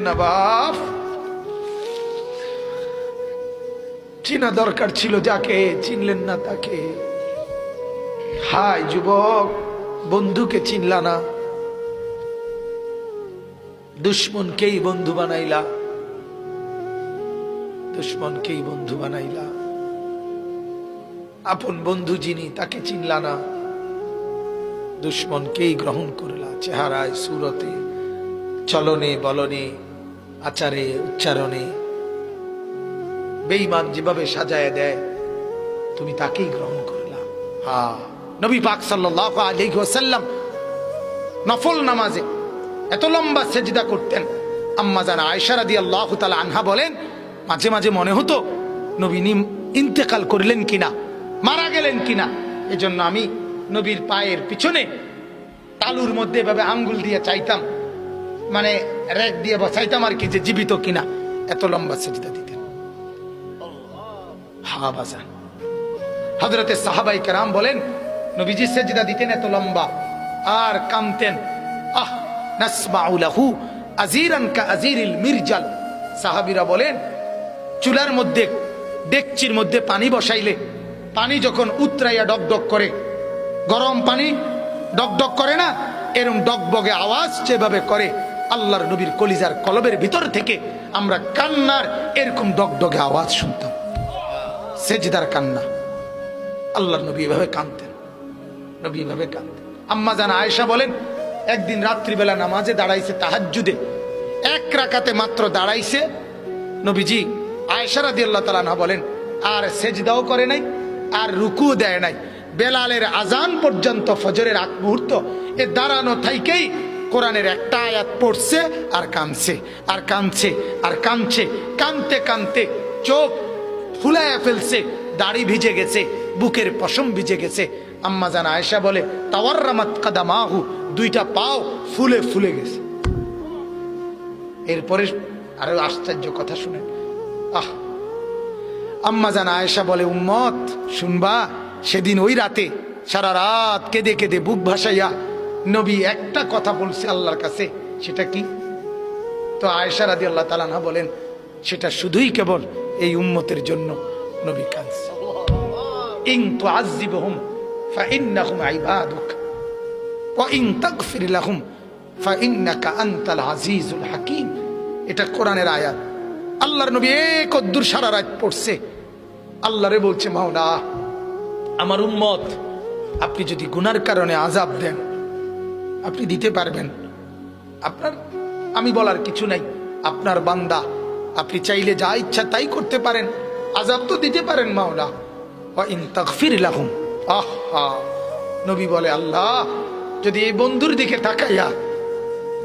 নবাব চিনা দরকার ছিল যাকে, চিনলেন না তাকে। হায় যুবক, বন্ধুকে চিনলা না, দুশ্মনকেই বন্ধু বানাইলা, দুশ্মনকেই বন্ধু বানাইলা। আপন বন্ধু যিনি তাকে চিনলা না, দুশ্মনকেই গ্রহণ করলা। চেহারায়, সুরতে, চলনে বলনে, আচারে উচ্চারণে বেঈমান যেভাবে সাজায় দেয়, তুমি তাকেই গ্রহণ করলা। নবী পাক সাল্লাল্লাহু আলাইহি ওয়াসাল্লাম নফল নামাজে এত লম্বা সেজদা করতেন। আম্মা জান আয়েশা রাদিয়াল্লাহু তাআলা আনহা বলেন, মাঝে মাঝে মনে হতো নবী ইন্তেকাল করলেন কিনা, মারা গেলেন কিনা। এজন্য আমি নবীর পায়ের পিছনে তালুর মধ্যে এভাবে আঙ্গুল দিয়ে চাইতাম, মানে রেক দিয়ে বসাইতাম আর কি, যে জীবিত কিনা। এত লম্বা সেজদা দিতেন। বাজান হযরতে সাহাবায়ে কেরাম বলেন, নবীজি সেজদা দিতেন এত লম্বা আর কামতেন। নাসমাউ লাহু আজিরান কা আজিরিল মিরজাল। সাহাবীরা বলেন, চুলার মধ্যে, ডেকচির মধ্যে পানি বসাইলে পানি যখন উতরাইয়া ডকডক করে, গরম পানি ডকডক করে না, এরকম ডগবগে আওয়াজ যেভাবে করে, আল্লাহর নবীর কলিজার কলবের ভিতর থেকে আমরা কান্নার এরকম ডগডগে আওয়াজ শুনতাম। সেজদার কান্না। আল্লাহর নবী এভাবে কাঁদতেন, নবী এভাবে কাঁদতেন। আম্মা জান আয়েশা বলেন, একদিন রাত্রিবেলা নামাজে দাঁড়াইছে, তাহাজ্জুদে এক রাকাতে মাত্র দাঁড়াইছে নবীজি। আয়েশা রাদিয়াল্লাহু তাআলা আনহা বলেন, আর সেজদাও করে নাই, আর রুকুও দেয় নাই। বেলালের আজান পর্যন্ত, ফজরের আগ মুহূর্ত, এ দাঁড়ানো থাইকেই কোরআনের একটা আয়াত পড়ছে আর কাঁদছে, আর কাঁদছে, আর কাঁদছে। কাঁদতে কাঁদতে চোখ ফুলাইয়া ফেলছে, দাড়ি ভিজে গেছে, বুকের পশম ভিজে গেছে। আম্মা জান আয়েশা বলে, তাওয়াররামাত কাদামাহু, দুইটা পাও ফুলে ফুলে গেছে। এরপরে আরো আশ্চর্য কথা শুনেন। আম্মা জান আয়েশা বলে, উম্মত শুনবা, সেদিন ওই রাতে সারা রাত কেঁদে কেঁদে বুক ভাসাইয়া নবী একটা কথা বলছে আল্লাহর কাছে। সেটা কি? তো আয়েশা রাদিয়াল্লাহু তাআলা আনহা বলেন, সেটা শুধুই কেবল এই উম্মতের জন্য নবী কাঁদছে। ইন তুআযিবহুম ফাইন্নাহুম ইবাদুক ওয়া ইন তাগফির লাহুম ফাইন্নাকা আনতাল আজিজুল হাকীম। এটা কোরআনের আয়াত। আল্লাহর নবী কদ্দুর সারা রাত পড়ছে, আল্লাহরে বলছে, মাওলা আমার উম্মত আপনি যদি গুনার কারণে আযাব দেন, আপনি দিতে পারবেন। আপনার, আমি বলার কিছু নাই, আপনার বান্দা, আপনি চাইলে যা ইচ্ছা তাই করতে পারেন, আযাব তো দিতে পারেন মাওলা। ওয়া ইন তাগফির লাহুম, নবী বলে, আল্লাহ যদি এই বন্ধুর দিকে তাকাইয়া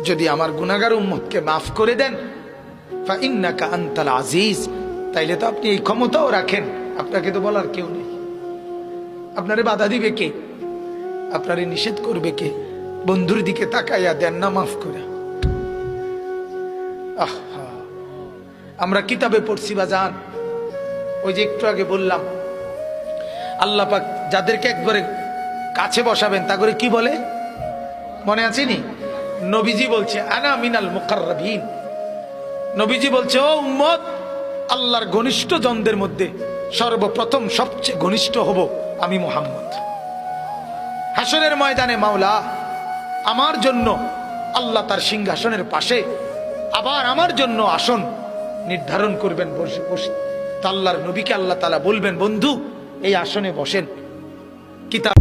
যদি আমার গুনাহগার উম্মতকে মাফ করে দেন, ফাইন্নাকা আনতাল আজিজ, তাইলে তো আপনি এই ক্ষমতাও রাখেন, আপনাকে তো বলার কেউ নেই। আপনারে বাধা দিবে কে? আপনারে নিষেধ করবে কে? বন্ধুর দিকে তাকাইয়া দেন না মাফ করে। আমরা কিতাবে পড়ছি বাজান, ওই যে একটু আগে বললাম, আল্লাহ পাক যাদেরকে একবারে কাছে বসাবেন তা করে কি বলে, মনে আছে নি? নবীজি বলছে, আনা মিনাল মুকাররাবিন। নবীজি বলছে, ও উম্মত, আল্লাহর ঘনিষ্ঠ জনদের মধ্যে সর্বপ্রথম সবচেয়ে ঘনিষ্ঠ হব আমি মুহাম্মদ। হাসরের ময়দানে মাওলা আমার জন্য, আল্লাহ তার সিংহাসনের পাশে আবার আমার জন্য আসন নির্ধারণ করবেন বসে বসে। তা আল্লাহর নবীকে আল্লাহ তাআলা বলবেন, বন্ধু এই আসনে বসেন। কিতাব